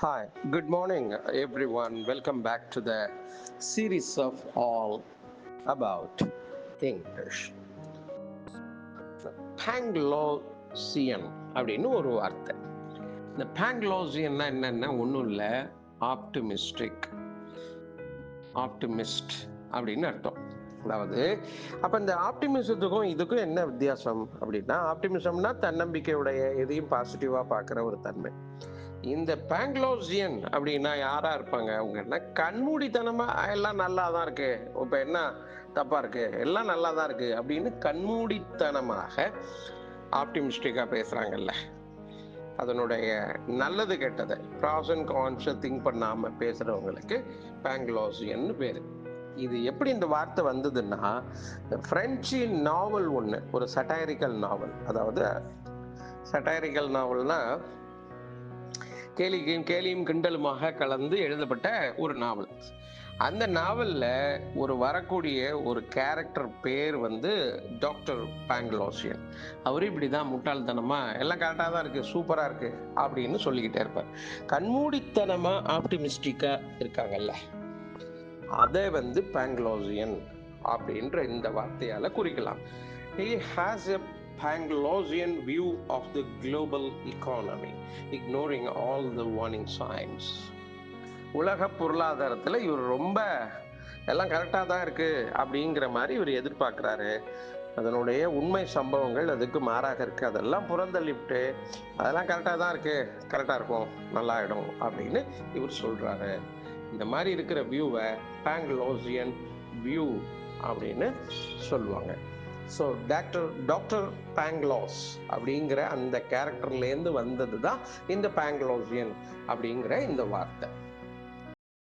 Hi, good morning, everyone. Welcome back to the series of All About English. பேங்லோசியன் அப்படின்னு ஒரு வார்த்தை. இந்த பேங்லோசியன்னா என்னன்னா ஒன்றும் இல்லை, ஆப்டிமிஸ்டிக், ஆப்டிமிஸ்ட் அப்படின்னு அர்த்தம். அதாவது அப்ப இந்த ஆப்டிமிசத்துக்கும் இதுக்கும் என்ன வித்தியாசம் அப்படின்னா, ஆப்டிமிசம்னா தன்னம்பிக்கையுடைய எதையும் பாசிட்டிவா பார்க்குற ஒரு தன்மை. இந்த பேங்லோசியன் அப்படின்னா யாரா இருப்பாங்க? அவங்க என்ன கண்மூடித்தனமா எல்லாம் நல்லா தான் இருக்கு, இப்ப என்ன தப்பா இருக்கு, எல்லாம் நல்லா தான் இருக்கு அப்படின்னு கண்மூடித்தனமாக ஆப்டிமிஸ்டிக்கா பேசுறாங்கல்ல, அதனுடைய நல்லது கெட்டதை ப்ராஸ் அண்ட் கான்ஸை திங்க் பண்ணாம பேசுறவங்களுக்கு பேங்லோசியன் பேரு. இது எப்படி இந்த வார்த்தை வந்ததுன்னா, பிரெஞ்சு நாவல் ஒன்று, ஒரு சட்டாரிக்கல் நாவல். அதாவது சட்டாரிக்கல் நாவல்னா கேலியும் கிண்டலுமாக கலந்து எழுதப்பட்ட ஒரு நாவல். அந்த நாவல்ல ஒரு வரக்கூடிய ஒரு கேரக்டர் பேர் வந்து டாக்டர் பேங்லோசியன். அவரு இப்படிதான் முட்டாள்தனமா எல்லாம் கரெக்டாக தான் இருக்கு, சூப்பரா இருக்கு அப்படின்னு சொல்லிக்கிட்டே இருப்பார். கண்மூடித்தனமா ஆப்டிமிஸ்டிக்கா இருக்காங்கல்ல, அதை வந்து பேங்லோசியன் அப்படின்ற இந்த வார்த்தையால குறிக்கலாம். He has a Panglossian view of the global economy, ignoring all the warning signs. உலக பொருளாதாரத்தில் இவர் ரொம்ப எல்லாம் கரெக்டாக தான் இருக்கு அப்படிங்கிற மாதிரி இவர் எதிர்பார்க்குறாரு. அதனுடைய உண்மை சம்பவங்கள் அதுக்கு மாறாக இருக்கு, அதெல்லாம் புறந்தள்ளிவிட்டு அதெல்லாம் கரெக்டாக தான் இருக்கு, கரெக்டாக இருக்கும், நல்லாயிடும் அப்படின்னு இவர் சொல்றாரு. இந்த மாதிரி இருக்கிற வியூவை பேங்லோசியன் வியூ அப்படின்னு சொல்லுவாங்க. ஸோ டாக்டர் பேங்லாஸ் அப்படிங்கிற அந்த கேரக்டர்லேருந்து வந்தது தான் இந்த பேங்லோசியன் அப்படிங்கிற இந்த வார்த்தை.